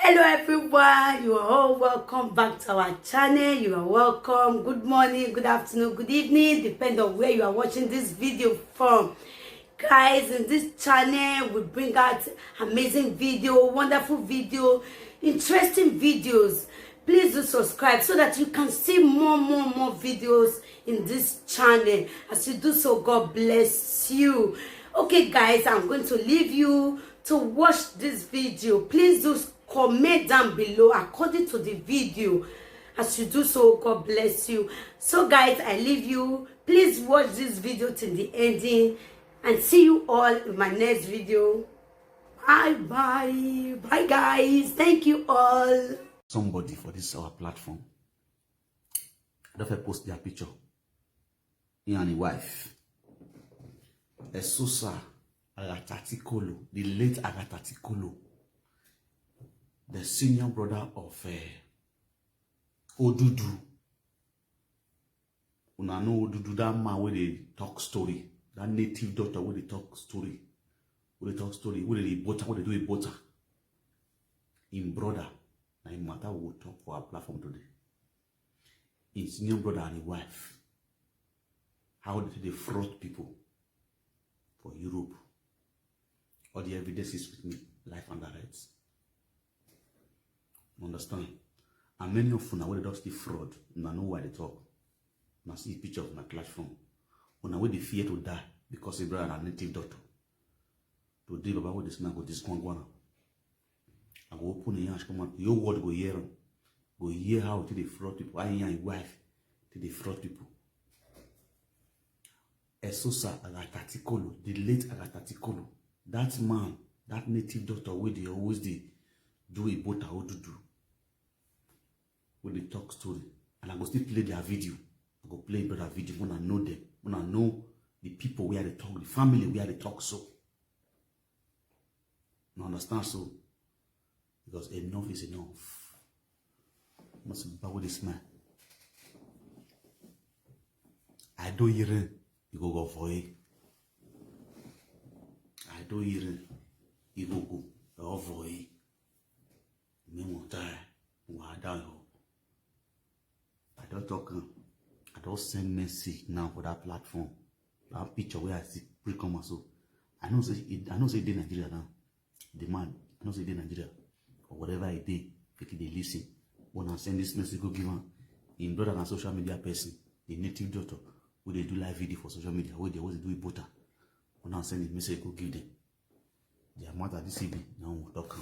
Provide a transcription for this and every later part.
Hello everyone, you are all welcome back to our channel. You are welcome. Good morning, good afternoon, good evening, depending on where you are watching this video from. Guys, in this channel we bring out amazing video, wonderful video, interesting videos. Please do subscribe so that you can see more videos in this channel. As you do so, God bless you. Okay guys, I'm going to leave you to watch this video. Please do comment down below according to the video. As you do so, God bless you. So guys, I leave you. Please watch this video till the ending and see you all in my next video. Bye guys. Thank you all. Somebody for this our platform, don't post their picture. He and his wife, Esosa Agatatikolo, the late Agatatikolo, the senior brother of Odudu. Una know Odudu, that man where they talk story, that native daughter where they talk story, where they do a butter. In brother, now in matter we will talk for our platform today. His senior brother and his wife, how did they fraud people for Europe? All the evidence is with me, life and direct. Understand? And many of you now where they don't see fraud, you know why they talk. Now see a picture of my platform. Now where they fear to die because a brother and a native daughter. Today, Baba, what this man go this one. I go open the hands, come on, your word go hear them. Go hear how to defraud people. I and your wife to defraud people. Esosa Agatatikolo, the late Agatatikolo, that man, that native daughter where they always do a boat how to do. When they talk story. And I go still play their video. I go play brother video when I know them. When I know the people where they talk, the family where they talk so. You understand so? Because enough is enough. Must be with this man. I don't hear it. You go for it. I don't hear it. You go for it. Me won't die. I die. I don't talk. I don't send message now for that platform. That picture where I see pre-come so. I know say they Nigeria now. The man, I know say they Nigeria. Or whatever I did, they listen. When I send this message, go give him in brother and social media person, the native daughter, where they do live video for social media, where they always do it butter. When I send the message, go give them. The amount of this evening, now we'll talk.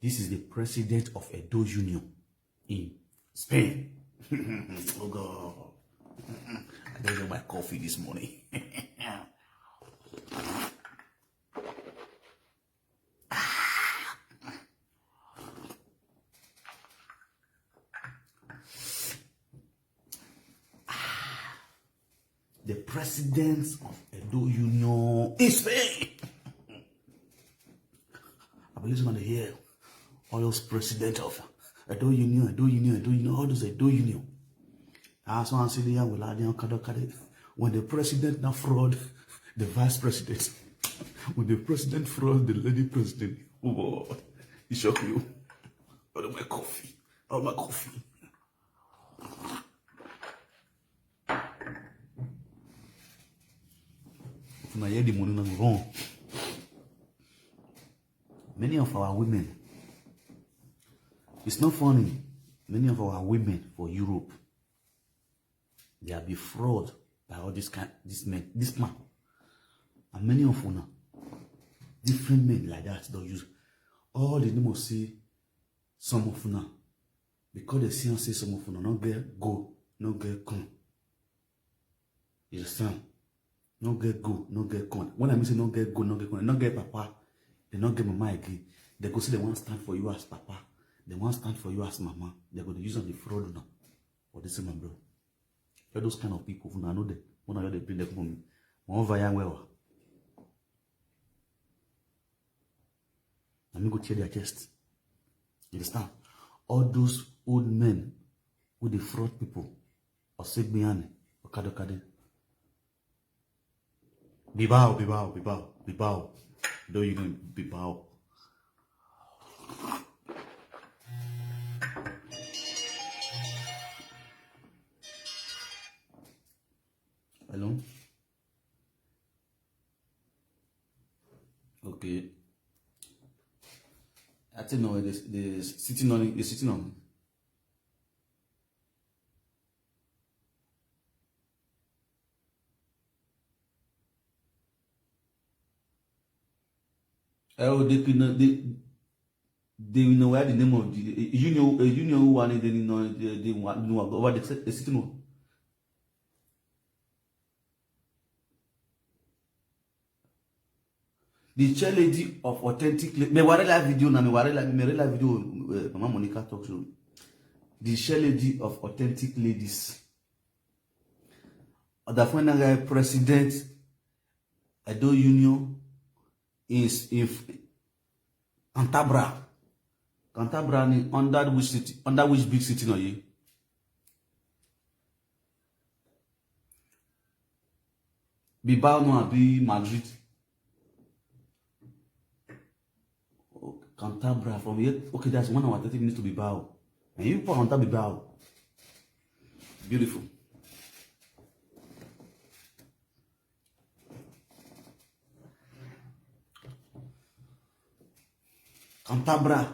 This is the president of Edo Union in Spain. Oh God. I don't know my coffee this morning. The president of Edo Union in Spain. I believe someone here, all those president of Edo Union, all those Edo Union. That's why I say the when the president now fraud the vice president, when the president fraud the lady president, oh, it shock you. All my coffee, all my coffee. Now hear the money wrong. Many of our women, it's not funny. Many of our women for Europe, they are defrauded by all this man, and many of them, different men like that don't use all the name of say some of them because they see and say some of them not get go, not get come. You understand? No get go, no get con. When I mean say no get go, no get con, no get papa, they not get mama again. They go say they want to stand for you as papa. They want to stand for you as mama. They're going to use on the fraud now. Or the same bro. You're those kind of people who I know them. When I know they bring them from me. One via well. Let me go tear their chest. You understand? All those old men who they fraud people or sick behind or kadokade. Bibao. Do you know Bibao? Hello? Okay. I think no, the sitting on it, the sitting on. Oh, they will know where the name of the you know one they know the one know over the sitting on. The chair lady of authentic. Me ware live video na me live video. Mama Monica talk show. The chair lady of authentic ladies. The final president Edo Union is if Cantabria. Cantabria ni under which city? Under which big city no ye? Bilbao no abi Madrid. Oh, Cantabria from here. Okay, that's 1 hour 30 minutes to Bilbao. And you put on top Bilbao. Beautiful. Cantabria.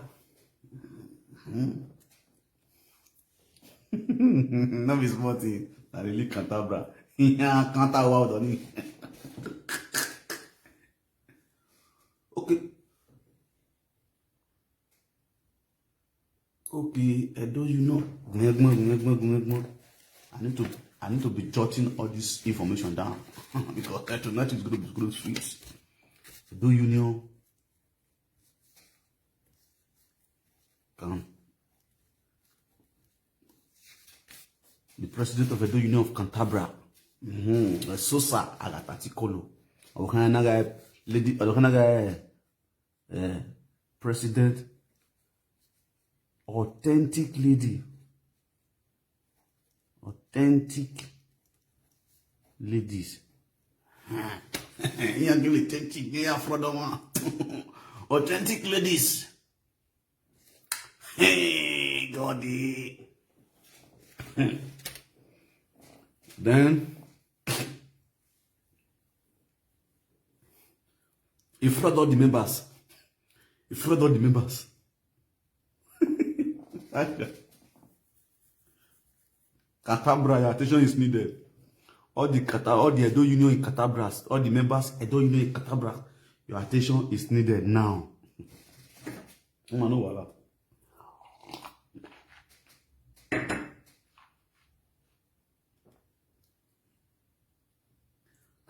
No be small thing. I really Cantabria. Yeah, Cantabria wow doni. Okay. Okay, Edo, you know. I need to be jotting all this information down because tonight is going to be sweet. Edo Union. The president of Edo Union of Cantabria, Sosa Alatatikolo. Lady, president, authentic lady, authentic ladies. Authentic ladies. Hey, Goddy. Then, he fraud all the members. He fraud all the members. Cantabria, your attention is needed. All the Edo Union in Cantabria, all the members Edo Union in Cantabria, your attention is needed now. No wahala.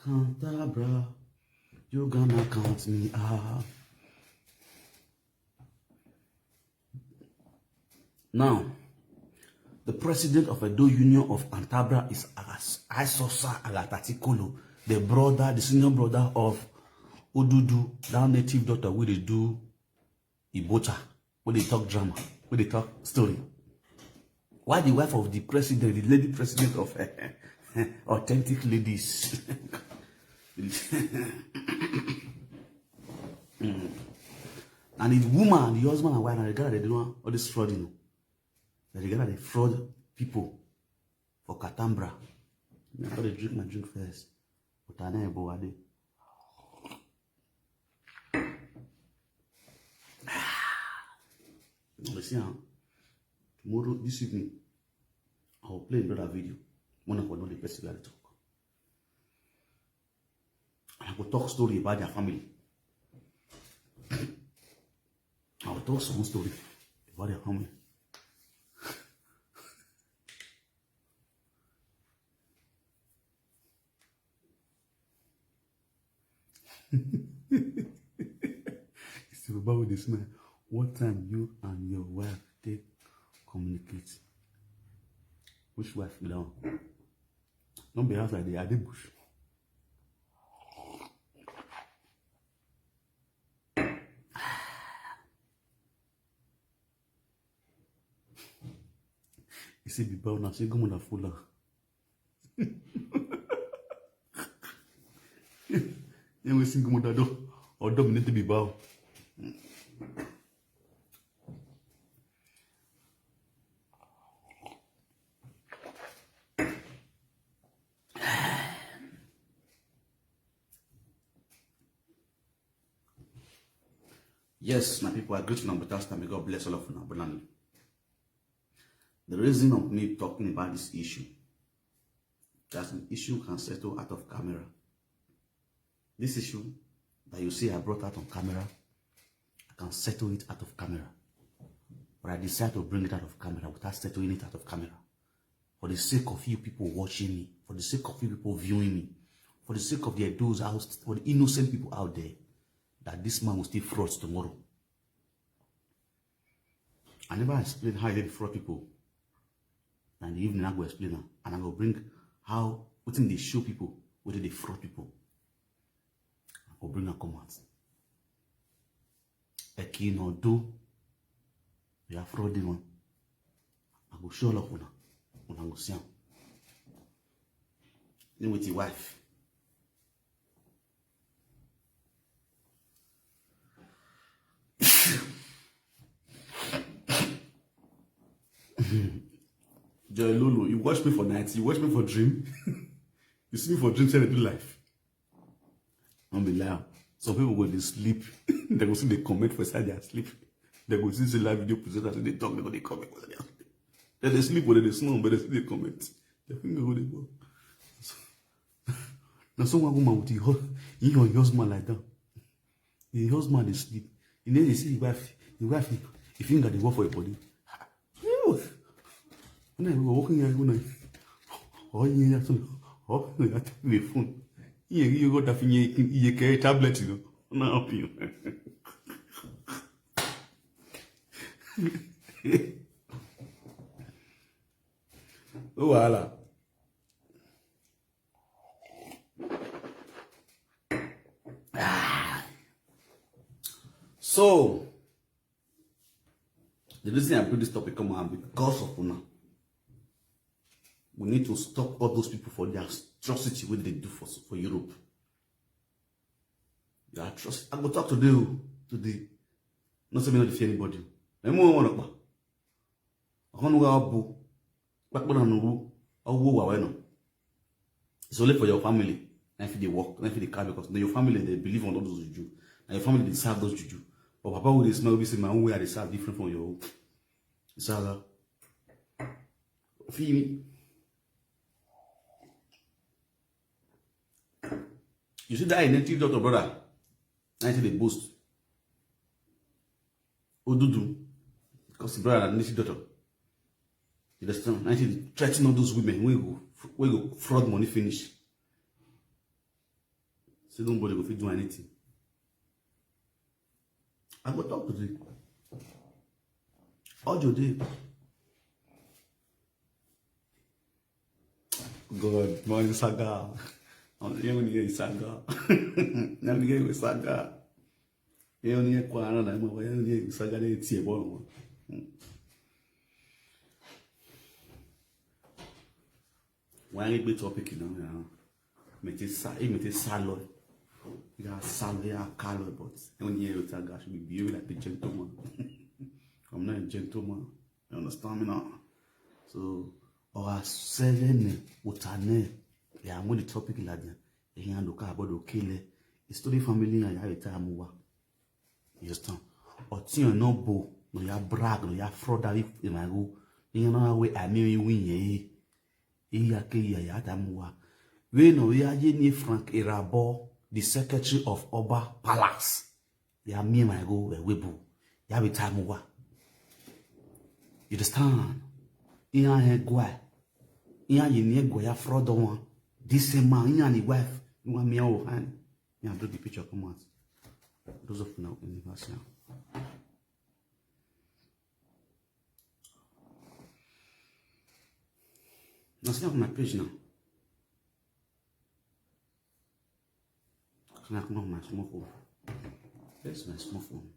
Cantabria, you gonna count me out. Now, the president of Edo Union of Cantabria is Isosa Alatatikolo, the senior brother of Odudu, that native daughter where they do Ibocha, where they talk drama, where they talk story. Why the wife of the president, the lady president of authentic ladies? And the woman, the husband and wife, and the guy they do all this fraud, you know. The guy they fraud people for Cantabria. I thought they drink my drink first. But I never go there. See, tomorrow, this evening, I'll play another video. One of the person that talk. I will talk story about their family. I will talk some story about their family. It's about this man. What time you and your wife take communicate? Which wife now? Don't be house like the Ade bush. You see, people now say, "Go on a fuller." You will sing go on or dominate the Bibao. Yes, my people, I greet you on better time. May God bless all of you abundantly. The reason of me talking about this issue, that's an issue can settle out of camera. This issue that you see I brought out on camera, I can settle it out of camera. But I decided to bring it out of camera without settling it out of camera. For the sake of you people watching me, for the sake of you people viewing me, for the sake of those out, for the innocent people out there, that this man will still fraud tomorrow. I never explained how they fraud people. And in the evening I go explain them. And I go bring how within they show people, whether they fraud people. I go bring a comment. A key no do. We are frauding one. I go show up one. I go see him. Then with your wife. Joy Lolo, you watch me for nights, you watch me for dream. You see me for dreams and I do life. Don't be lying. Some people go to sleep. They go see the comment for inside their sleep. They go see the live video presenter, they talk, they go they comment. Then they sleep or they snore, but they see the comment. They think they go. Now someone woman with your husband like that. The husband is sleep. And then they see the wife, if you got the work for your body. When I go walking here, you have to the phone. You got a thing, you carry tablet, you know. Now, you. Oh, wahala. So, the reason I put this topic come on because of Una. We need to stop all those people for their atrocity what they do for Europe. Their atrocity. I will talk today. Not saying not to fear anybody. I'm more one of it's only for your family. And if they work, and if they care, because your family they believe on all those juju. And your family they serve those juju. But Papa will smell this in my own way they serve different from your own. So feel me. You see that native doctor, brother? I say they boast. Odudu. Because the brother native doctor. You understand? I say they threaten all those women we go fraud money finish. So nobody go fit do anything. I go talk today. All your day. God, morning saga. You only get saga. Now you get saga. You only get kwana na mo. You only get saga de tie bo. When you be topic now, me te salo. You got salo, you got calo, but you only get saga should be behaving like a gentleman. I'm not a gentleman. You understand me now? So, or 7 utane. Yeah, I'm going to topic like that. You can look about okay. It's to the family and you have a time over. You understand? Or you no bo, no ya brag, no ya fraud that if my go. You know way I mean win ye. Ya ke ya time over. We know we are Jenny Frank Irabo, the secretary of Oba Palace. Ya me my go we bu. Ya have a time over. You understand? You are guy. You are ya fraud one. This man, you and the wife, you want me out hand. Yeah, do the picture come out. Those of now in the house now. Now see on my page now. Can I come on my small phone? That's my small phone.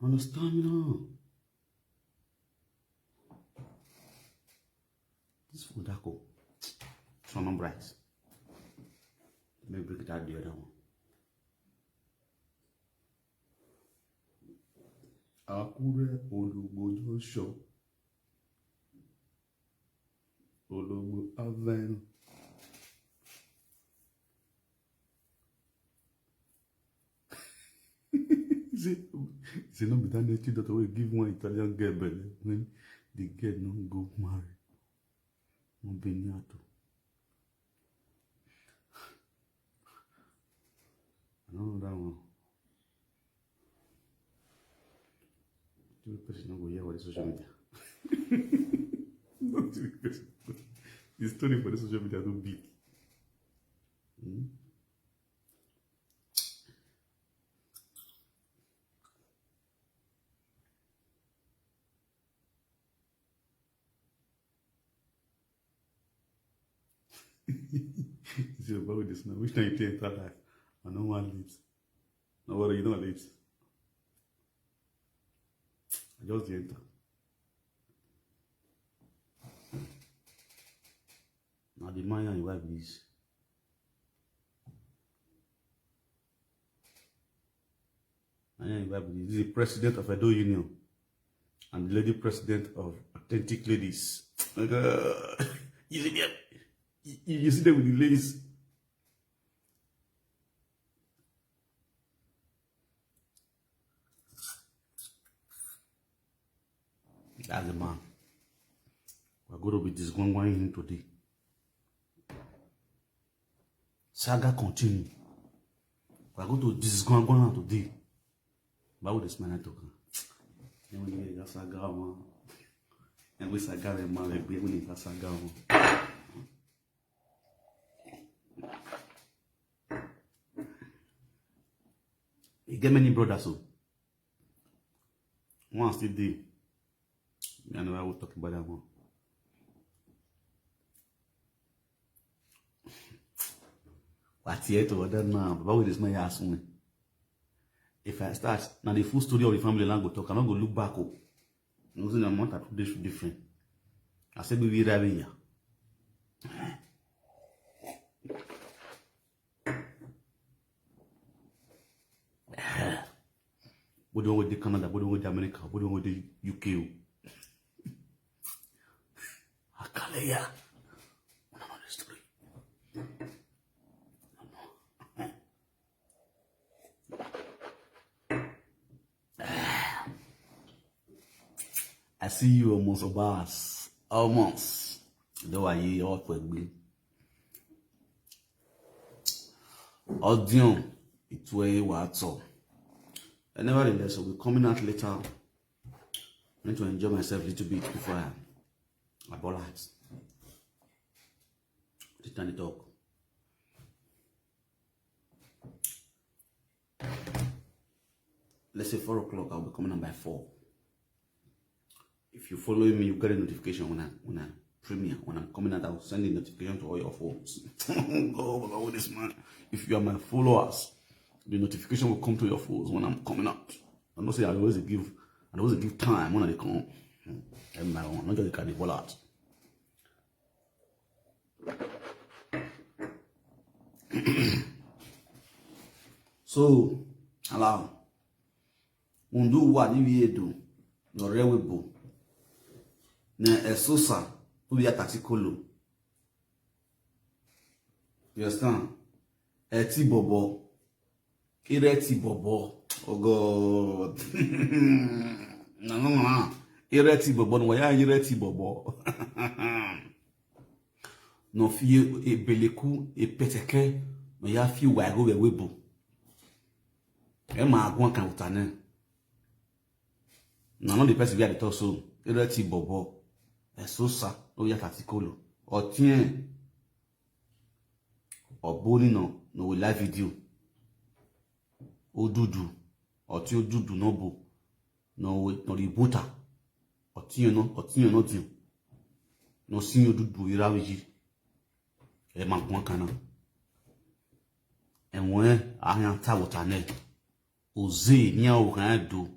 Understand me now? This food I go. Some rice. Let me break it out the other one. Akure olugbo show. Olugbo aven. say no be that native daughter will give one Italian girl belly when the girl no go marry. No be niato. I don't know that one. The person not go hear what the social media. Not the person. The story for the social media too big. It's about this now. Which time you play that life? I know one late. No worry, you know late. I just enter. Now the man and your wife is. This is the president of Edo Union and the lady president of Authentic Ladies. You see them? You see them with the ladies. That's the man. We're going to be disgwangwanging him today. Saga continue. We're going to disgwangwang him today. But with this man I talk. And we need a saga one. And we saga a man like we need a saga one. You get many brothers so. One still there. I know I will talk about that one. What's here to other now? But with this man ask me. If I start now the full story of the family land go talk, I'm not go look back up. You know, the amount of this different. I said we right here. What do you want with the Canada? What do you want with the America? What do you want with the UK? Akalaya. I don't know the story. I see you almost obas. Almost. Though I hear all for me. Audio. It's way what's up. And nevertheless, I'll be coming out later. I need to enjoy myself a little bit before I ball out. Turn it up. Let's say 4 o'clock, I'll be coming out by 4. If you follow me, you get a notification when I premiere. When I'm coming out, I'll send a notification to all your phones. Go with this man. If you are my followers, the notification will come to your phones when I'm coming out. I don't say I always give time when I come. And my own, not just the ball out. So, allow. Undo what you do. No rewebo. Na esosa. Ubi atatikolo. You understand? Eti bobo. Ireti bobo. Oh God. No. Ireti bobo. No ya ireti bobo. No fi e beleku e peteke. No ya fi wago webo. E ma agwan kan utane. No the person be at the talk so. Ireti bobo. Esosa. Ubi atatikolo. Otien. Oboli no we live video. Odudu oti odudu no bo no we no the buta oti no dio no sin odudu irawi e ma pon kana enwe ahan ta wota ne oze ni o kan do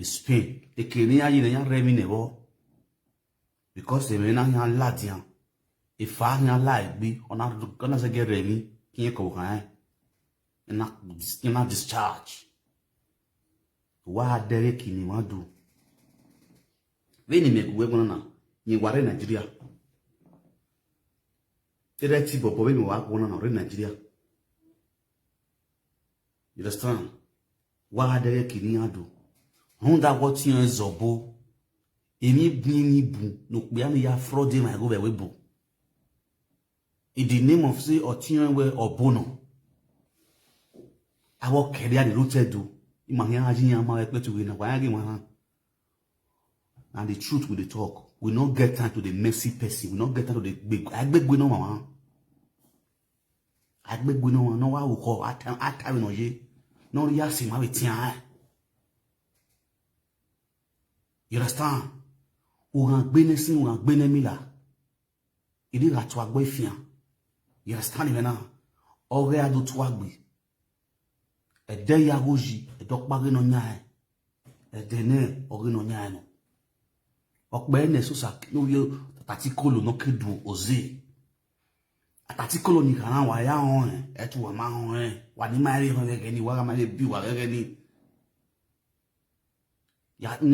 Spain e kini ayi na remi ne bo because e me na yan ladian e fa yan la igbe ona se get remi kin ko kan not discharge. Wa Derek ni wadu. Veni mekuwe gona ni ware Nigeria. Direct bobo we wa gona na re Nigeria. You understand? Wa dere kini ado. Honda what you zobo. Emi bini bu no pe ya fraud my go we bu. In the name of say otiyan we obono. Awo kere the rooted do. Imagine ajiyan ma pe to we na wa gi wan. And the truth with the talk. We not get time to the messy person. We not get time to the big. I beg we no mama. I beg we no no wa wo ko atari no ye. No ya si ma we tian. You understand? Ou ran gbene sin ou ran gbene mila. Idi ra to agbo ifian. You understand me now? Ore ado to agbe. E de ya goji, e dok pare no nyae. E de ne ore no nyae no. Okbe ne so sa no yo tatikolo no kedu oze. Atatikolo ni kan wa ya hon e tu wa ma hon wa ni ma ri hon gege ni wa ma le bi wa gege ni. Ya we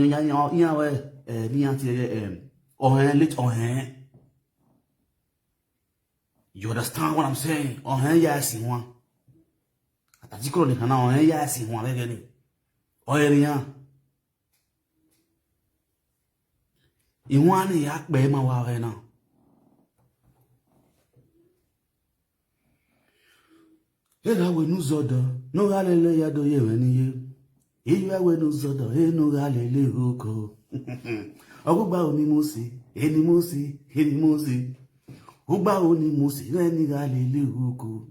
ni anti ohen lit ohen. You understand what I'm saying? Ohen ya si one. Atatikolo ni kan ohen ya si one gege ni. Oyerian. Iwani ya pe ma wa re na. Ega we nu zodo, no hallelujah do ye weni ye. Eya we nu zodo, e no hallelujah oko. Ogba oni musi, eni musi, eni musi. Ogba oni musi, eni hallelujah oko.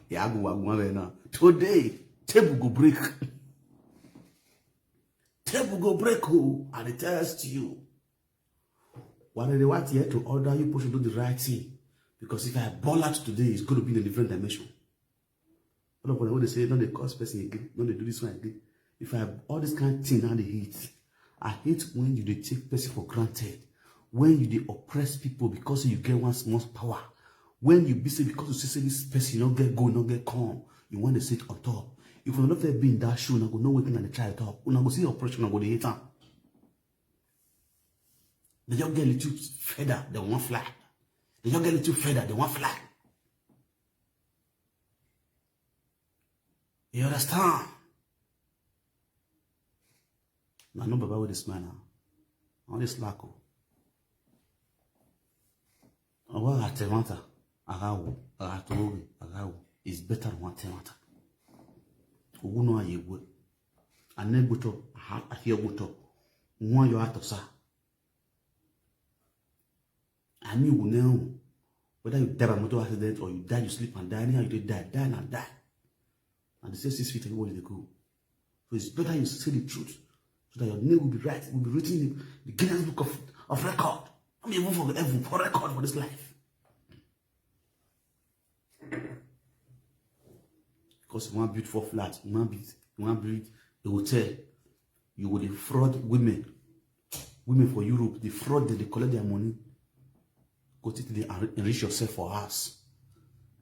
Ya go wa we na. Today, table go break. Table go break who and it tells you. When they want here to order you push to do the right thing. Because if I ball out today, it's going to be in a different dimension. All of what they say, don't they cause person again, don't they do this one again. If I have all this kind of thing now they hate. I hate when you they take person for granted. When you they oppress people because you get one small power. When you be say because you say this person you don't get go, don't get calm, you want to sit on top. If you're not there being that show, you go no waiting and the child top. You go see oppression and go the hate them. They just get a little feather, they want fly. They just get a little feather, they want fly. You understand? Now, no baba with this man now. On this lacko. Our atevanta, agawo, agatogi, agawo is better than one atevanta. Uguno ayewe. Anebuto, ahia buto. One you out of sa. And you will know whether you die by motor accident or you die, you sleep and die. Anyhow you die and die. And they say 6 feet everybody they go. So it's better you say the truth so that your name will be right, will be written in the Guinness Book of Record. I mean, even for heaven, for record for this life. Because you want beautiful flat, you want build a hotel, you will defraud women. Women for Europe, they fraud them, they collect their money. Go to they enrich yourself for us.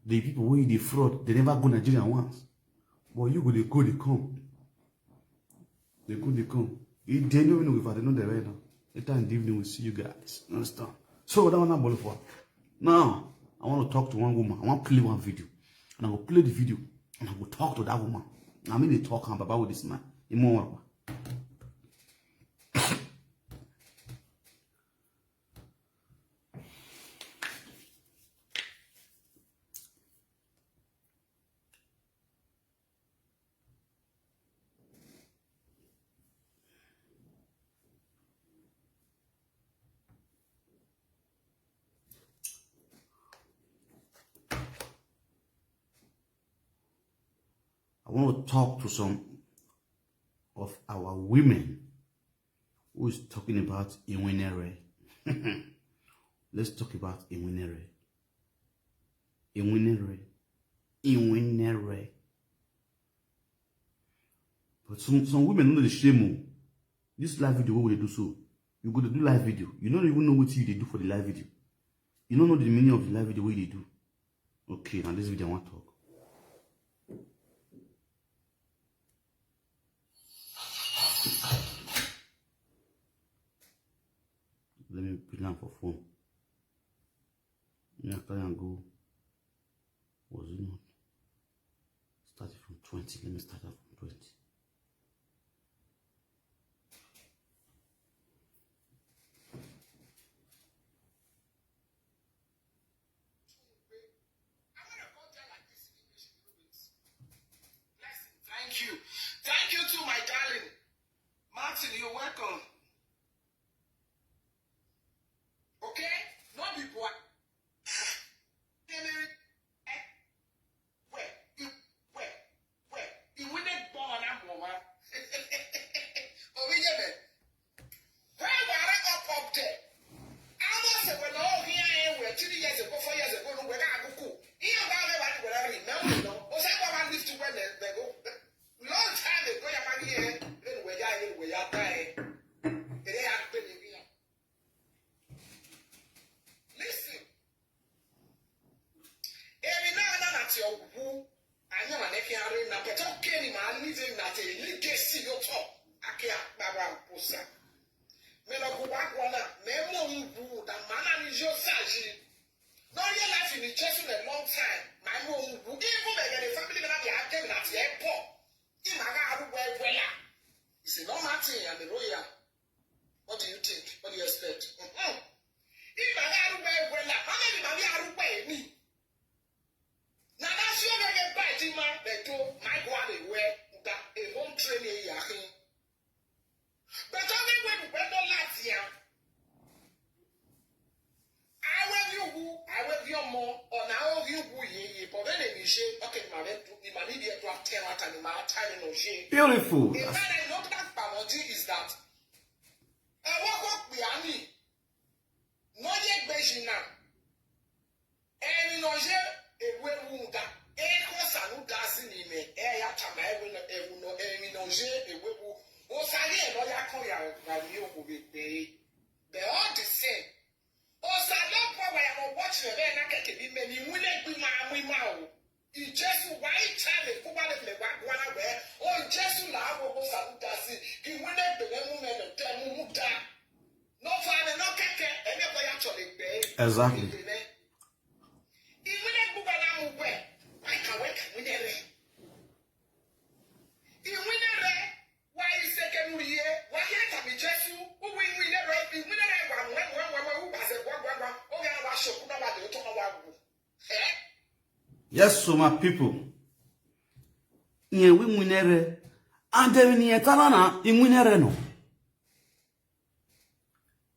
The people who they fraud, they never go Nigeria once. But you go, they go, they come. They go, they come. They don't even know if I don't know the right now. Later in the evening, we'll see you guys. Understand? So that one I'm ball for. Now, I want to talk to one woman. I want to play one video. And I will play the video. And I will talk to that woman. I mean, they talk about with this man. I want to talk to some of our women who is talking about Iwinere. Let's talk about Iwinere. Iwinere. But some women know the shame. This live video, what will they do so? You go to do live video. You don't even know what they do for the live video. You don't know the meaning of the live video, what they do. Okay, now this video I want to talk. Let me put down for phone. Yeah, try and go. Was it not? Started from 20. Let me start out from Wait. Thank you. Thank you to my darling. Martin, you're welcome. Okay? No be boy. Where? You wouldn't born a woman. Oh, we get it. Where are up there? I must say, well, oh, here I am, 3 years ago, 4 years ago, no, we're not cool. Here, I remember, was I going to live to where they go? Long time ago, you're here, then we are dying. They are paying me. Listen. Every now and then at your woo, I know an ekiari, na but okay, man, living that a legacy your top. Akia, Baba, Pusa. Melo Kuakwana, Memo, the man is your saji. No, your life in the church in a long time. My mom, who gave you the family that you have given at the airport. It's a normal thing and the royal. What do you think? What do you expect? If I had a way, how many are me? Now that's your very bad man. They told my one way that a home training yakin. But only when we went on last year. I will you more, or now you woo ye, but then you say, okay, my immediate to have 10 and my time in Oshie. Beautiful. If I know that Pamoji is that I walk up behind me. No yet Beijing now. And in Oshie, a well wound that a course and who does in me, a yatama, no, in Oshie, a webble, or Sally, or Yakoya, that you will be. They're all the same. Oh, so I don't know why I'm watching the man. I can't be many. We let me now. You just white child, who wanted me back one away. Oh, just love what was I does it. He went up to the woman and tell me who died. No father, no keke, and never actually pay. Exactly. He went up to the woman. I can work with a ray. He went a ray. Why is second year? Why can't I be just you? Who will we never be? We never one. Yes, so my people. Nye we munere. Ande ni etalana imunere no.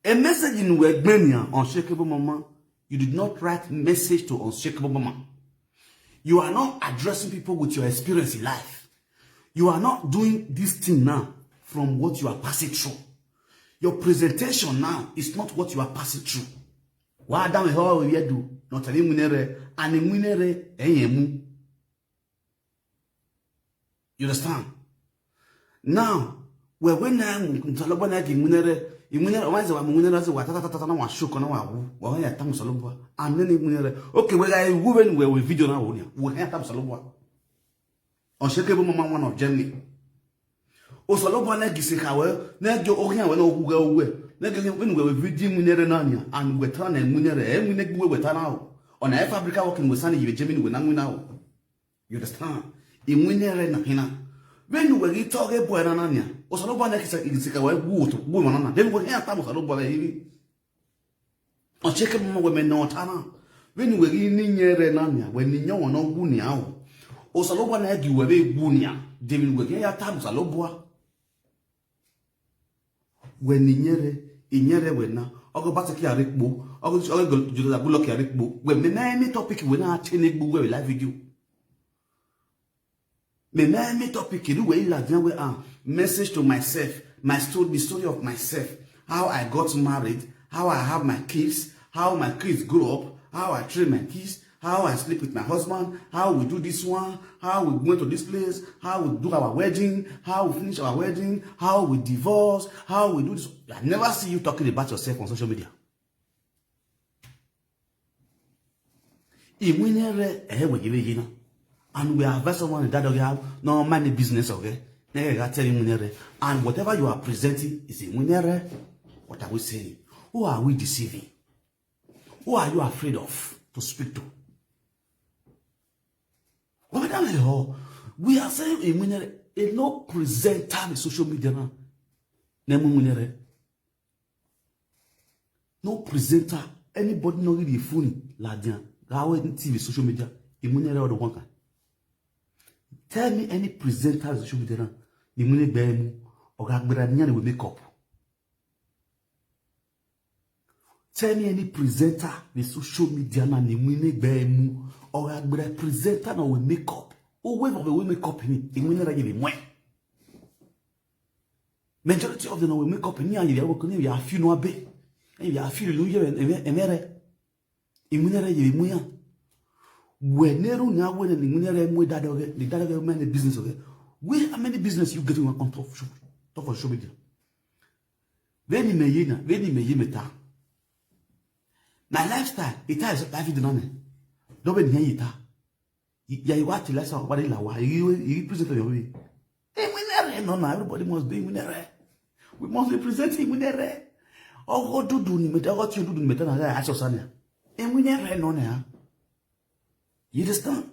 A message in Wegbenia, unshakable mama. You did not write message to unshakable mama. You are not addressing people with your experience in life. You are not doing this thing now from what you are passing through. Your presentation now is not what you are passing through. Why damn how we do not any munere and munere eyemu. You understand? Now, when I'm Salobana munere, munere once wa munere as wa tata na wa shoko na wa ya tam Salobwa and then munere. Okay, we guys women we video now we ya tam Salobwa. Unshakable mama one of Germany. O Salobwa na gisikawe na jo ohian we na oguga owe. When we were reading Munere and we turn and Munere, and we neck we were now. On a fabrica working with Sunny, you Germany when I'm now. You understand? In Munere Nahina. When we were talking about Anania, or Salobana is a woman, then we have time of Salobana. Or check them women not Anna. When we were in Nanya, when you know no Bunia, or Salobana, you were a Bunia, then we get time of Salobua. When inyere wena ogo bataki arekbo ogo joda buloki arekbo we me na any topic we na chene gbo we live video me na any topic you we la we message to myself, my story, the story of myself, how I got married, how I have my kids, how my kids grow up, how I train my kids, how I sleep with my husband, how we do this one, how we went to this place, how we do our wedding, how we finish our wedding, how we divorce, how we do this. I never see you talking about yourself on social media. And we have someone that we have no money business, okay? And whatever you are presenting is a winner. What are we saying? Who are we deceiving? Who are you afraid of to speak to? We are saying a no presenter in social media na munere. No presenter, anybody no really phone ladian. Gawe TV social media, munere or the one. Tell me any presenter in social media na munere be or gagbera nya we make up. Tell me any presenter in social media na munere be or gagbera presenter na we make up. Ou we make up ni munere ye be majority of them will make up ni ayi work ni ya fi no abe ya fi lu ye emere imunere ye mu ya weneru nya we ni imunere mu dadoge the dadoge man business okay we how many business you getting on top of social media veni me meta my lifestyle it is life de nane do be ni yita ya you watch less of what la wa you present your way imunere no everybody must be imunere. We must be presenting Munere. Oh, go do ni meta, what you do ni meta na asosania. And Munere no na. You understand?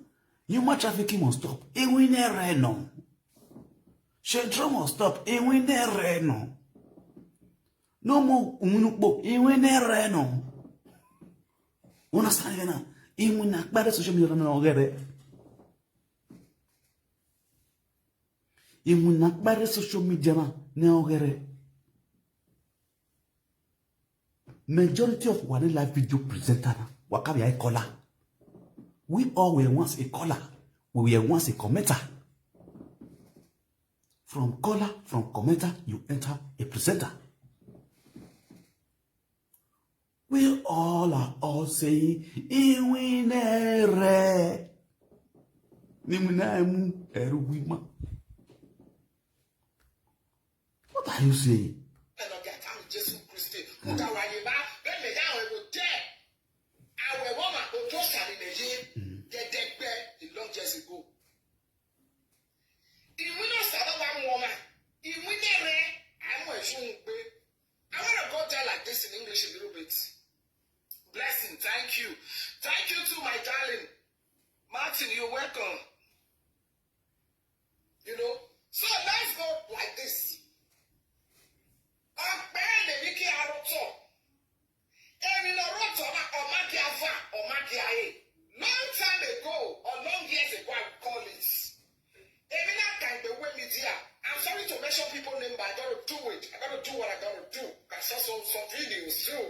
Human trafficking must stop. And Munere no. Shelter must stop. And Munere no. No more umunukbo. And Munere no. Understand na? And Munere bad social media no ogere. And Munere bad social media no ogere. Majority of one live video presenter wakabi a caller. We all were once a caller. We were once a commenter. From caller, from commenter, you enter a presenter. We all are all saying, Iwinere. Nimunaemu eruwima. What are you saying? In English a little bit. Blessing, thank you. Thank you to my darling. Martin, you're welcome. You know, so let's go like this. Long time ago, or long years ago, I would call this. I'm sorry to mention people's name, but I gotta do it. I gotta do what I gotta do. I saw some videos too.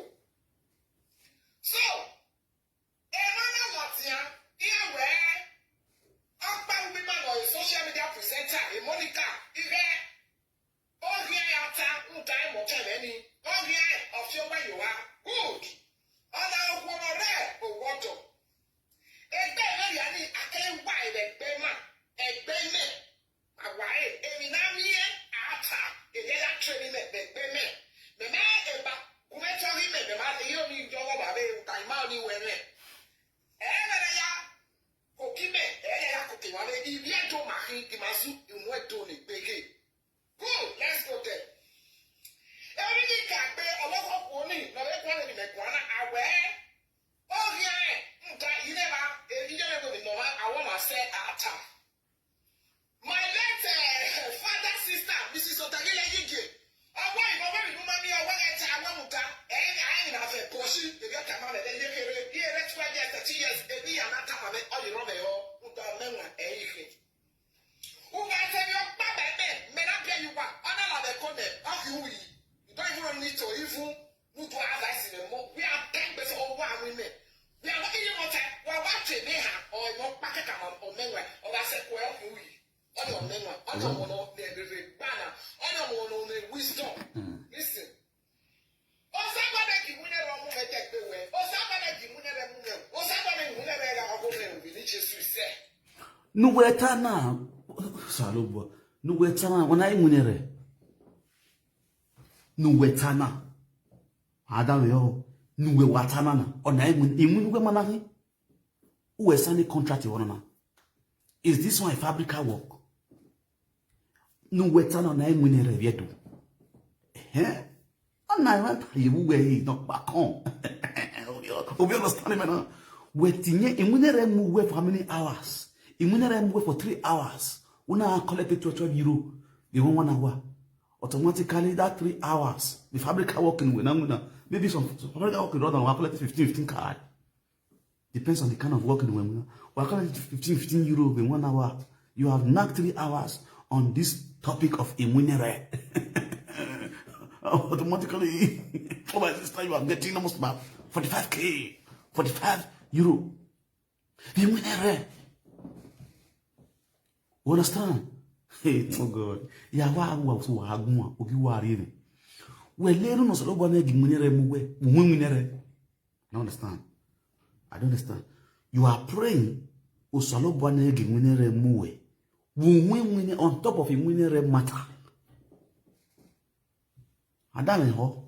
So, here where women or a social media presenter, a Monica, of your where you are. Good. Good, let's go there. Everything can be a lot of money. No, they want to make one aware. Oh, yeah, you never know. I want to say, my late father, sister, Mrs. Otagila Yigi. I want to know money. I want to have a portion. If you come out and then you let's try 30 years. If you are not coming, all you know, who can tell you, may not pay you back. Another comment of you. You don't even need to even move to others anymore. We are 10% of one women. We are not even watching me or not packet or men or I said, well, you. On your men, on your mono, the banner, on your mono, the wisdom. Listen. Oh, somebody give me a wrong head the way. Oh, somebody give me a moon. Oh, somebody who never have a religious to say. No, we're now. Salobo. No, we're now. When I munere. No, we're now. Adam, yo. No, we're watana. On I mun. Imun, we're manahi. Who is any contract you want? Is this one a fabrica work? No, we're now. I munere. Vieto. Eh? On I want you way not back home. We understand, man. We're tinye. Imunere move for how many hours? Imunere move for 3 hours. Una collect 12 euro. They want 1 hour. Automatically, that 3 hours, the fabric working with maybe some fabric working rather than collect 15 card. Depends on the kind of work you do. We collect 15 euro in 1 hour. You have knocked 3 hours on this topic of immunity. Automatically, over this time you are getting almost about 45k, 45 euro. Immunity. You understand? Hey, oh God. Ya wa so wa agum ogi wa rire. We leru no so lo bona gi munere mu we. Mu munere. I understand. I don't understand. You are praying usalo bona gi munere mu we. Wu on top of a munere matter. Adam ho.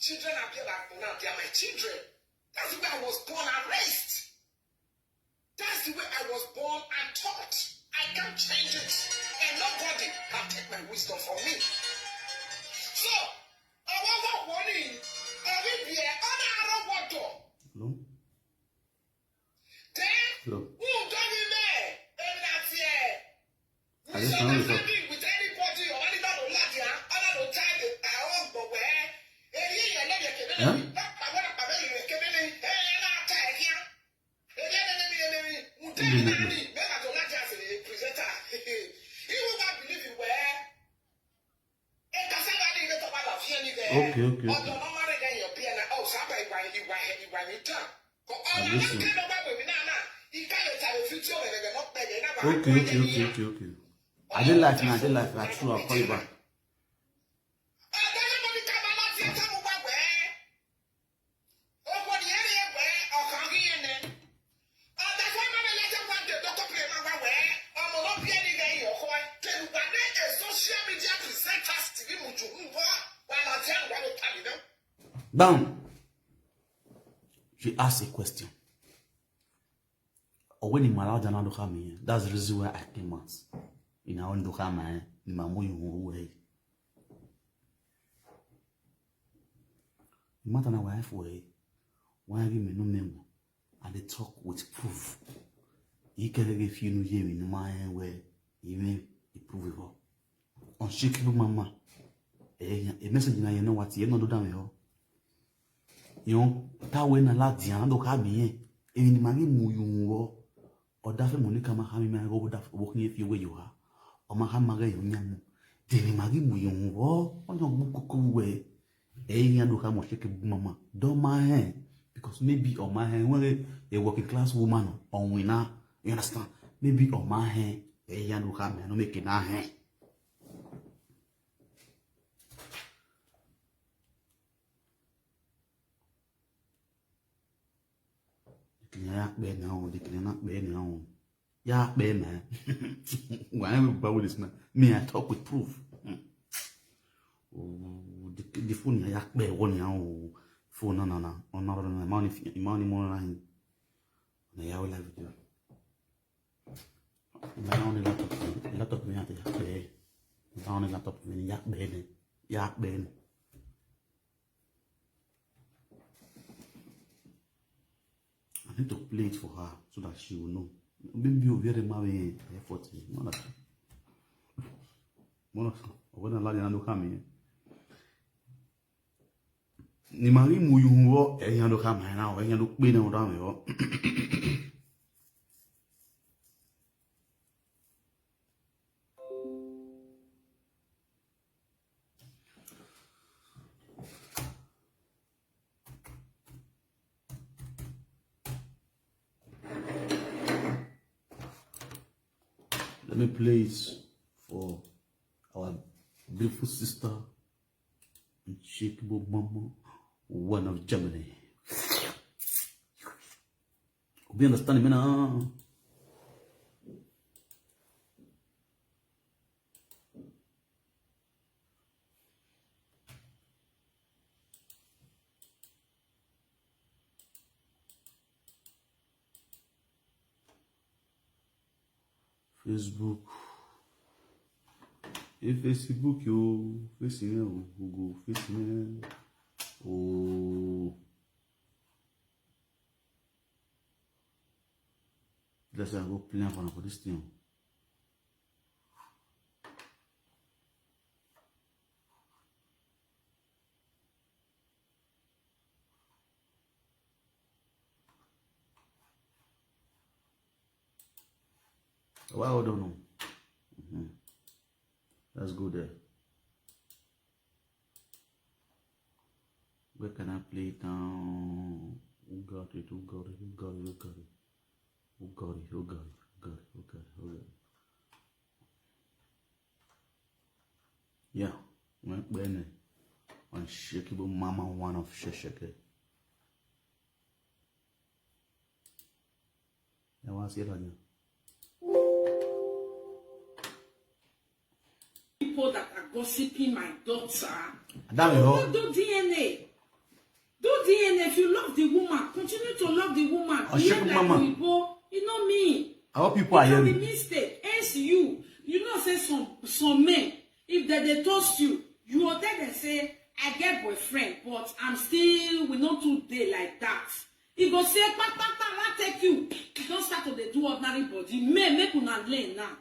Children appear like now, they are my children. That's the way I was born and raised. That's the way I was born and taught. I can't change it. And nobody can take my wisdom from me. So, I was not warning. I will be on water. No. Then, No. who don't be there? And that's here. I just found it up. With anybody or anybody who like you, I don't tie the own, but where? Huh? Okay. I didn't like that. True, I'll call you back. Down. She asked a question. Or when you allow Jana to come here, that's the reason why I came out. In our own Dokama, in my way. No matter my wife way, why give me no memo, and they talk with proof. You can give you no hear in my way, even prove it all. On shaking mama, a message now you know what you know do down here. You know, that way na la dian do ka bien e ni magi muyun wo o da fe monica ma ha mi ma go da wo ni fi we you ha o ma ha ma ga yin nyamu de ni magi muyun wo o no bu kuku we e yin do ka mo shake mama do ma he because maybe o ma he when a working class woman on winner, you understand, maybe o ma he e yin do ka me no make na he. Yak be now, they can not be now. Yak be man. Why am I with this man? Me, I talk with proof. The phone yak be one now. Phone no. On our money more line. I will have it. My only laptop me at the yak be. My only laptop me yak be. I need to play it for her so that she will know. Maybe you very marry effort. When Allah yana do come here. Ni mari muyu wo e yan do come now e yan do pe na do me wo. Let me play it for our beautiful sister and unshakable mama, one of Germany. You understand me now? Facebook. Et Facebook yo, Facebook Google, Facebook. Oh. Là ça va plein avant la question. Wow, I don't know. Let's go there. Where can I play it now? Who got it? Who got it? Who got it? Who got it? Who got it? Who got it? Who got it? Who got it? Who got it? Yeah, when unshakable mama one of Shesheke. I want to see it on you. People that are gossiping my daughter. Don't do DNA. Do DNA. If you love the woman, continue to love the woman. Shake mama. You know me. Our people are here. Mistake. As you know, say some men, if they toast you, you will tell them say, I get boyfriend, but I'm still we not today like that. He go say, Papa, I take you. You don't start to do ordinary body. Make una lane now.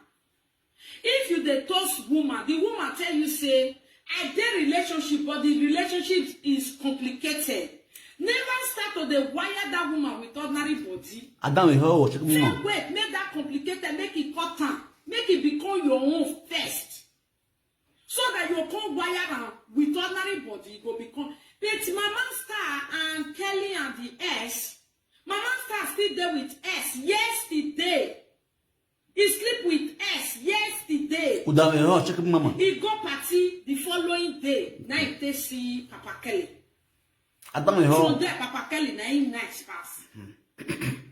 If you the toast woman, the woman tell you say, I did relationship, but the relationship is complicated. Never start to the wire that woman with ordinary body. Say, wait, make that complicated, make it cut down, make it become your own first. So that you can wire down with ordinary body, it will become. But Mama Star and Kelly and the S, Mama Star still there with S yesterday. He sleep with S yesterday. He go party the following day. Now he see Papa Kelly. So there Papa Kelly na him nice pass.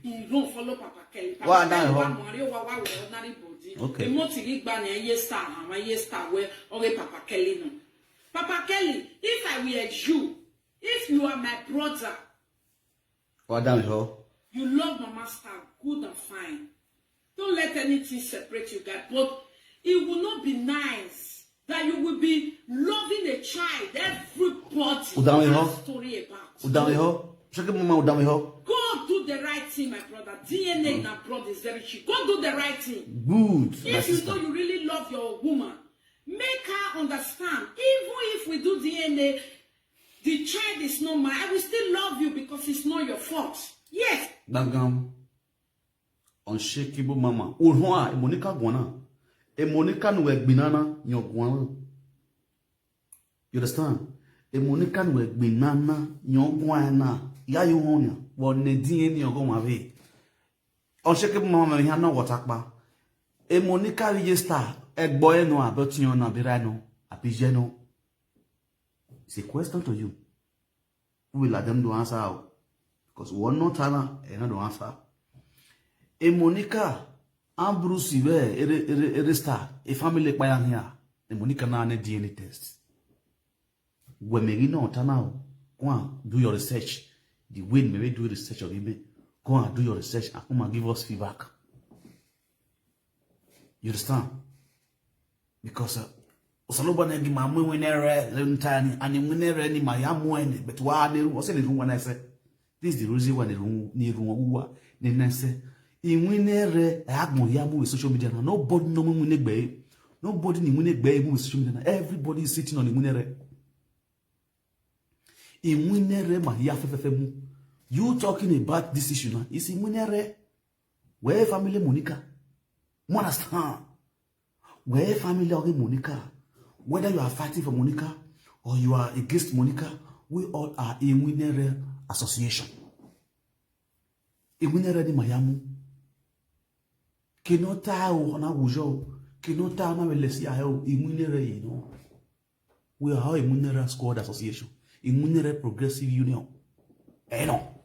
He don't follow Papa Kelly. Papa Kelly wa ordinary body. Okay. The motive gba na ye star where okay Papa Kelly no. Papa Kelly, if I were you, if you are my brother, you love Mama Star, good and fine. Don't let anything separate you guys. But it will not be nice that you will be loving a child. Everybody has a story about. Go do the right thing, my brother. DNA in abroad is very cheap. Go do the right thing. Good. If you know you really love your woman, make her understand. Even if we do DNA, the child is not mine. I will still love you because it's not your fault. Yes. Unshakable mama. Urhoa, Monica Guana. A Monica no binana, your guana. You understand? A Monica no binana, your guana. Ya you honya. What Nedine your gomave. Unshakable mama, we have no watakba. A Monica register. A boy no about you na birano. A pijeno. It's a question to you. We will let them do answer out. Because one not Tana, another answer. E Monica, Bruce, a star, a family by here. E Monica na DNA test. When me no now, go on, do your research. The way me do research of him, go on, do your research and come and give us feedback. You understand? Because Osaloba na gi mamu winere lentani and winere ni mayamu ene but wa ne ru ose ne ru wana se this is the reason why ne ru uwa ne nese inwinere agbon ya mu with social media now nobody no mu ne gbe nobody ni mu ne gbe mu with social media now everybody is sitting on the inwinere ma ya fefefe mu you talking about this issue now is inwinere where family Monica you understand where family of Monica. Whether you are fighting for Monica or you are against Monica, we all are a winner association. A winner in Miami. Kenota o na wujo. Kenota na welesi ayo imunere you know. We are a Munera Squad Association, a Munera Progressive Union. No.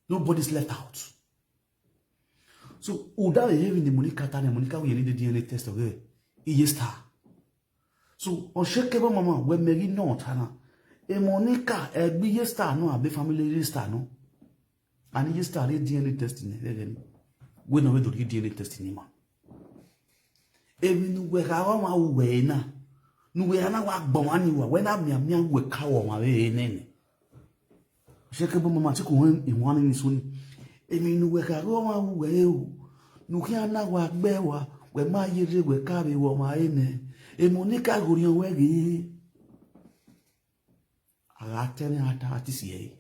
Nobody's left out. So, without having the Monica Tanya, Monica, we need the DNA test of her. Yes, so, on shakable mama, when Mary not, Hannah, a Monica, a big star, no, a big family star, no. And you started DNA testing. We know we do DNA testing, man. Even where our way now. Nuwe ana wa gbonwani wa wena miamia we kawo ma we nene sheke bo mama tiku wen inwani ni soni emi nuwe ka ro ma we o nuki ana wa gbe wa we ma yire we ka be wo ma ene emonika gorion we gi ara tene ata atisi e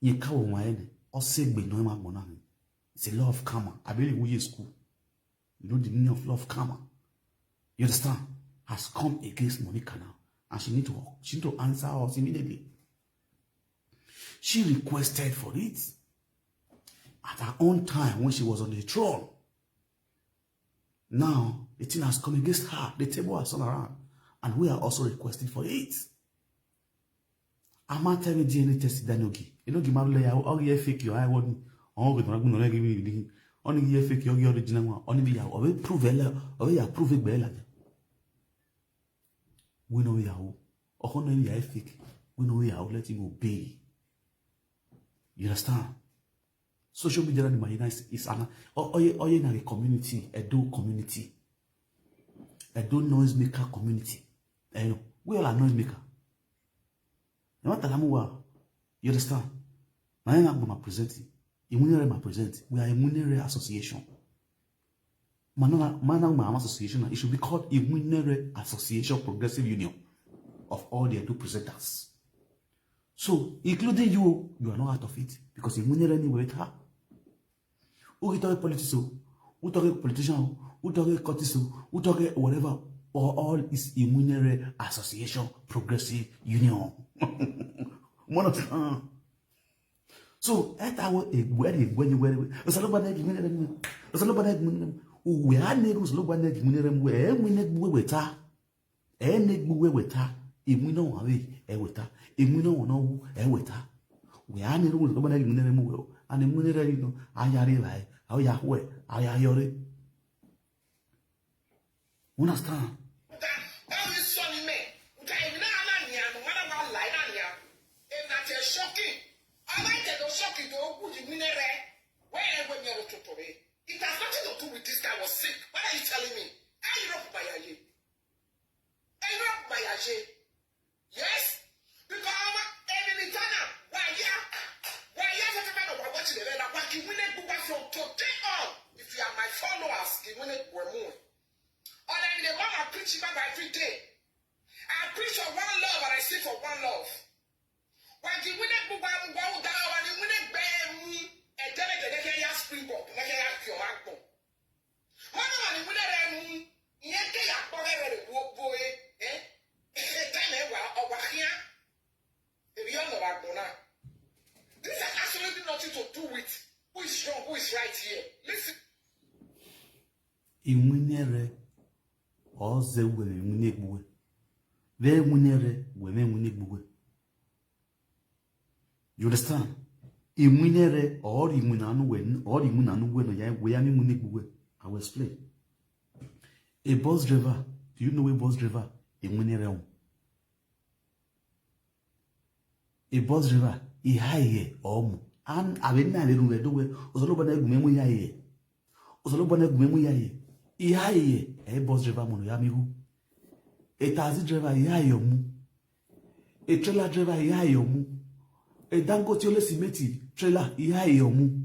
ye kawo ma ene o segbe no ma gbona ni. It's a law of karma. I believe we in school, you know the meaning of law of karma. You understand? Has come against Monica now, and she need to answer us immediately. She requested for it at her own time when she was on the throne. Now the thing has come against her. The table has turned around, and we are also requesting for it. I'm not telling you DNA test danogi. You know, Gimaru, all you fake your eye wouldn't. All good, I'm not giving you only you fake your original one. Only you have prove it, or you prove it better. We know Yahoo. Or no you fake. We know Yahoo. Let him obey. You understand? Social media in my United is an or in a community, a do community, a do noise maker community. And we all are noise maker. You understand? I am not presenting. Imunere present. We are a Imunere association. Manang association. It should be called Imunere Association Progressive Union of all the Edo presenters. So, including you are not out of it because Imunere anyway with her. Who talk politician, who talk politician, who talk courtesan, who talk whatever, or all is Imunere Association Progressive Union. So, at our wedding, when you wear we are neighbors, look what they munirem where we need with her. Any with her, if we know away, with her, if we know no, with her. We are neighbors, look what they munirem will, and the munirem, I are how Yahweh, I are your. Understand? It has nothing to do with this guy was sick. What are you telling me? Yes? Because from today on, if you are my followers, or then the one I preach about every day. I preach for one love and I speak for one love. This has absolutely nothing to do with who is wrong, who is right here. Listen. Imunere oze wele munegbuwe. Ve munere wele munegbuwe. You understand? Imunere or imunanu when or imunanu when ya we ami munegbuwe. I will explain. A bus driver, do you know a bus driver? Imunere. A bus driver, he high or and I will not do it. Osoloba gumemu yaye. Osoloba gumemu yaye. He high a bus driver monoyamihu. A taxi driver yayomu. A trailer driver yayomu. A dangotiole simeti trailer yayomu.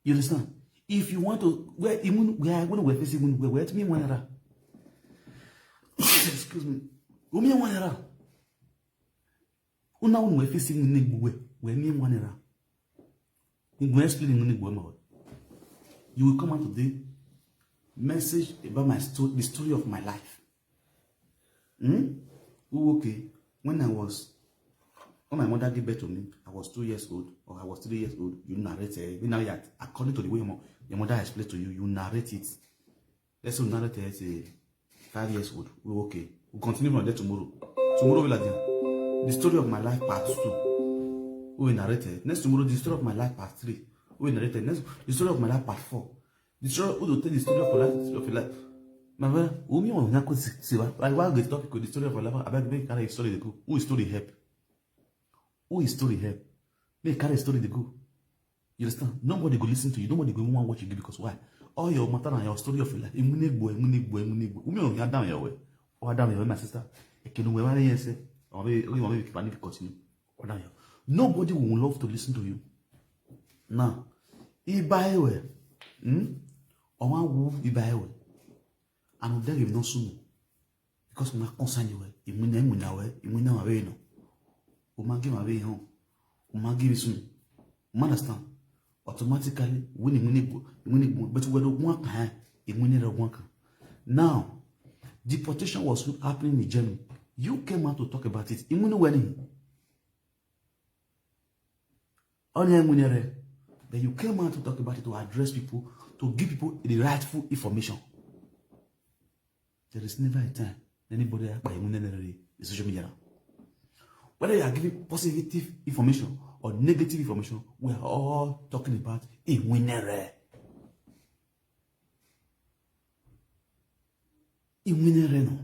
You understand? If you want to where imun we are going to facing where to me one excuse me. Umi one Una we facing nigwe where me one era. You will come out today message about my story, the story of my life. Okay, when I was When my mother gave birth to me, I was 2 years old or I was 3 years old. You narrate it. Now, according to the way your mother explained to you, you narrate it. Let's say you narrate it as 5 years old. We're okay. We'll continue from there tomorrow. Tomorrow we'll have the story of my life part 2. We will narrate it. Next tomorrow, the story of my life part 3. We will narrate it. Next, the story of my life part 4. The story, we will tell the story of my life, the story of your life. My brother, who me on that like why the topic with the story of my life? I bet me carry a story to go. Who is story help? Who is story help? Make carry a story to go. You understand? Nobody go listen to you. Nobody go want to watch you because why? All your matter and your story of your life. Imunigbo. Who me on down your way? Or down your way, my sister. I can wear my say. Or we keep continue. Or down your. Nobody will love to listen to you. Now, Ibaewe. Or one woo Ibaewe. And then you no soon. Because we are concerned you. Imuna away no. We give away home. We give soon. You understand? Automatically, when but we don't want to. Now, deportation was happening in Germany. You came out to talk about it. Imunu wedding. Then you came out to talk about it, to address people, to give people the rightful information. There is never a time anybody by the social media. Whether you are giving positive information or negative information, we are all talking about a winner. In winner, no.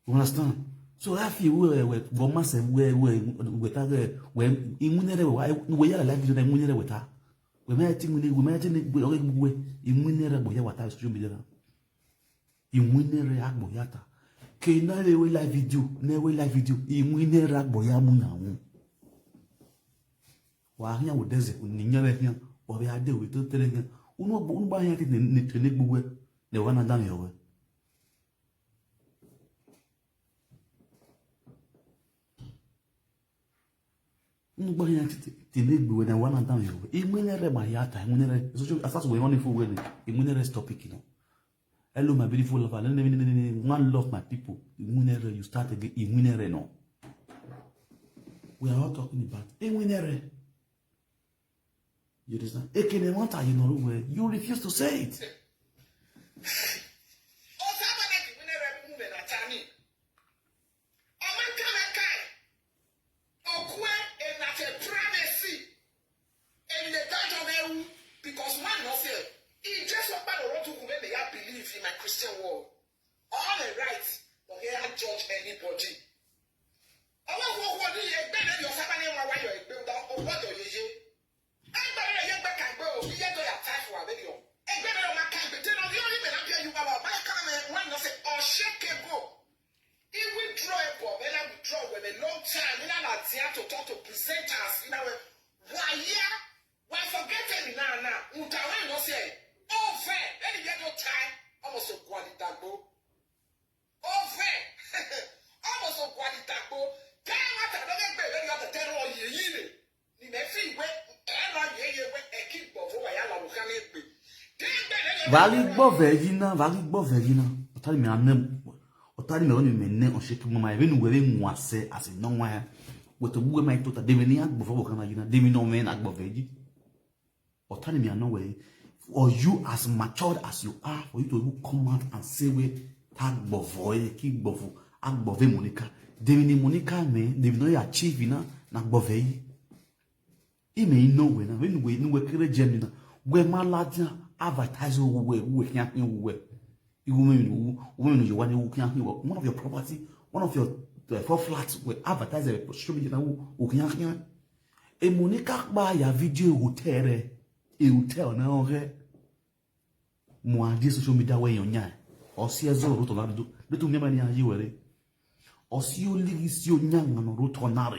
You understand? So I feel we go massive we immunere we ya like video immunere with her. We might think we immunere boya wata social media. Immunere agboyata. Ke na le we live video, immunere agboya mu na hu. Wa hia wo deze ninya be hia, o be ade we to tere hia. Unu ba hia ti ne tene gbugwe, ne wana dan yo we. Nobody to when I want down you. Immunere my yata, immunere. So as we only for when immunere topic, you know. Hello, my beautiful lover. One love my people. Immunere, you start again. Immunere, no. We are all talking about immunere. You understand? You refuse to say it. In my Christian world, all the rights for here I judge anybody. I want to go to the bed of your family while you're built up or what do you? I'm better than back and go. You get to attack for a video. And better than my kind, but then the only man up here you have a back and one of it or shake a go. If we draw a bomb, then I withdraw with a long time. In our team to talk to presenters, you know, why, yeah, why forget it now? Utawa no say, oh, fair, then you get no time. Almost so qualitabo. Oh, fair. Almost so qualitabo. Tell what I don't get better than the terror ye. In every way, and I keep over Wayala who can be. Valid Bovegina. Tell me, I'm tell me only men or shake my even wearing was say as in no wire. What a woman might put a demoniac before Canada, demino men at Bovegi. Or tell me, no way. Or you as matured as you are, for you to come out and say we tag bovoy, keep bovo, and bove Monica. Devini Monica may, they know achieve in a bovey. He may know when we know we're genuine, where my lads advertise we can't hear where you women you want who can't hear one of your property, one of your 4 flats will advertise a distributor who can't hear. A Monica by a video hotel. Et où t'es en aurait moi dit social media way on ya or si azo route on a de tout manière y were or si you live your young on route on are.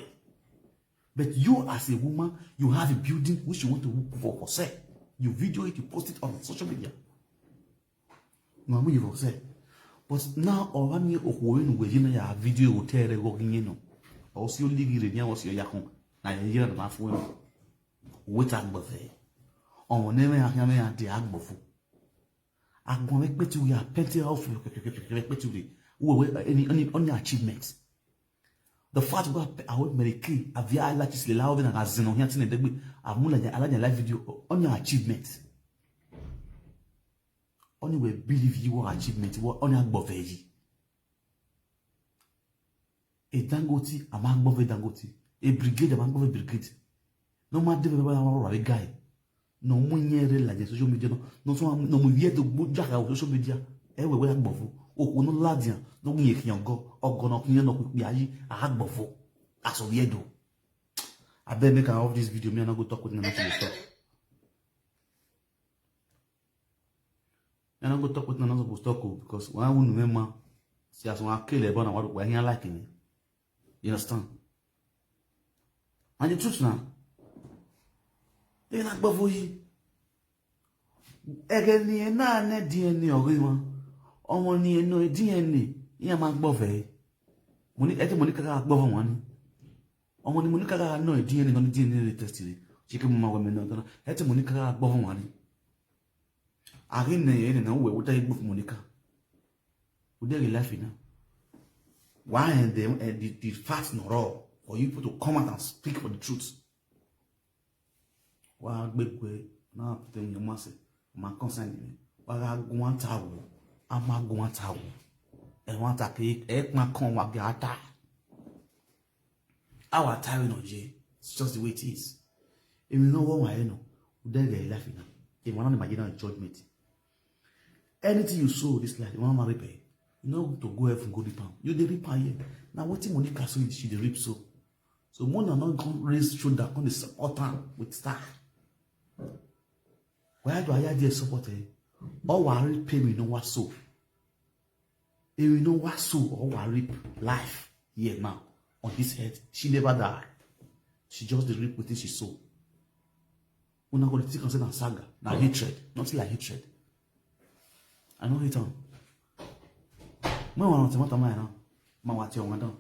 But you as a woman, you have a building which you want to work for sale. You video it, you post it on social media. No, we for sale. But now or one year of when we ya video hotel working in or si you live in or si yakon na year and a half when wait at buffet. On never have the agbofu. I'm going to bet you are petty off. any achievements. The fact that I would make a via like this loud and as no here in the day, I've more like a live video on your achievements. Only we believe you are achievement, you are on your bovey. A Dangote, a man bove Dangote, a brigade, a man bove brigade. No matter whether a guy, no one year like social media, no one, no we to good jack out social media, everywhere bove. O no ladia no ngi kiango o gono kinya no kwiayi agbofo aso yedo. I better make an off this video. Me and I go talk with Nana to stop. And I go talk with Nana to stop because when I won't remember, see as one kill about what we're here liking me. You understand? And the truth now, they not before you. Again, na na DNA or ọmọ ni eno DNA iya ma gbọ́ fẹ́ mo ní ete mo ní kaka gbọ́ fún wọn ni ọmọ ni mo ní kaka no DNA no DNA test ri chike mo ma we me no tan ete mo ní kaka gbọ́ fún wọn ni ari na ye na we wo ta igbo fún Monica we dey life now why and the facts not raw for you to come out and speak for the truth wa gbegbe na put in your mass ma concern me wa ga gun ta wo amagun tawo e won ta ke e pon kan wa gata our time no je it's just the way it is if you know what why no we dey get life now if one imagine judgment anything you sow this life you want to repay you know to go heaven go reap you dey reap here now wetin Monica so she dey reap so more na not come raise shoulder come dey support am with star why do I hear dey support her? Or worry pay me no what so. If you know what so or worry life here now on this earth, she never died. She just the reap with it she saw. We're not going to take concern and saga, now hatred, nothing like hatred. I know hate on. My one to what am I now? My what you want down.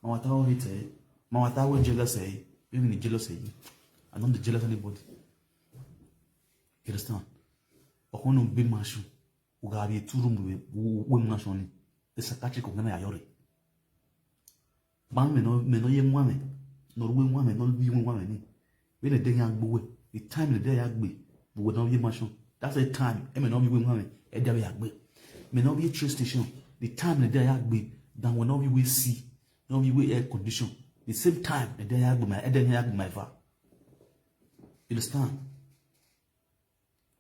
My what I hate, my what I will jealous say, even the jealous I don't the jealous anybody. You understand? Okono be mashu ugabi turum we mashoni esakachi ko ngana yayore ban me no ye mwame no we mwame no bi mwame ni we le den agbowe the time the day agbe we no ye mashon that's the time e me no bi we mwame e dey agbe me no be train station the time the day agbe dan we no be we see no be we air condition the same time the day agbe my e dey agbe my va you understand.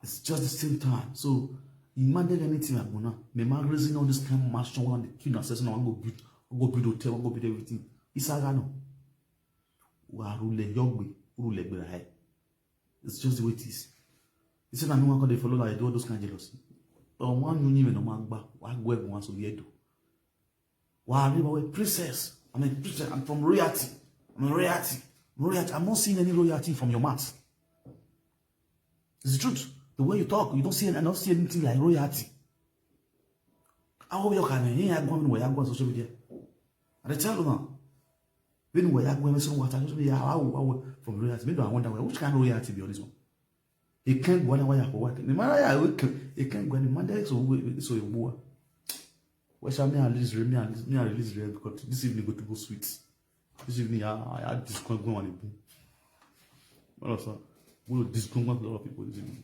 It's just the same time. So imagine anything I'm gonna me man raising all this kind of master one the kid assassin I go build hotel, go build everything. It's agano. It's just the way it is. He said I know I'm gonna follow like do all those kind of jealousy. But one you even no man back, why go everyone so weird. Why I'm a princess. I'm a princess, I'm from royalty. I'm a royalty. Royalty. I'm not seeing any royalty from your mouth. It's the truth. The way you talk, you don't see anything like royalty. I hope you can hear going where I'm going social media. And I tell you now, when we are going to what I from royalty, maybe I wonder which kind of royalty be on this one. It can't go anywhere for work. The man, it can't go any Monday, so you more. Why shall me release because this evening go to go sweet. This evening I had this going on the boom. What else? We will discomfort a lot of people this evening.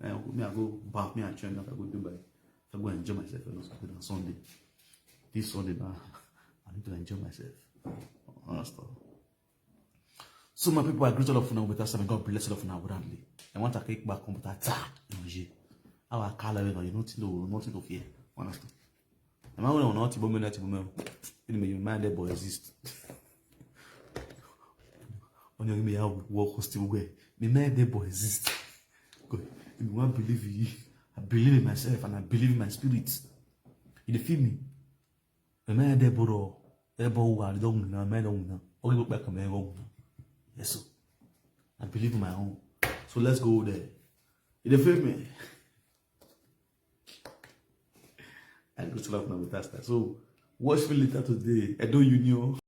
Me, I go back, me, I train, I go Dubai. I go enjoy myself on Sunday. This Sunday now, I need to enjoy myself. Understand? So my people, I greet all of you now with us, and God bless all of you now abundantly. I want to kick back on that our color, you nothing to fear. Understand? I'm not going to not to you mind that boy exist. On your me how work still way. Me mind that boy exist. God, if you want to believe in you, I believe in myself and I believe in my spirit. You feel me? Me mind that boy, I don't know, I don't know. Only look back at my own. Yes, sir. I believe in my own. So let's go there. You feel me? I go to love now with that. So watch me later today. I do you know.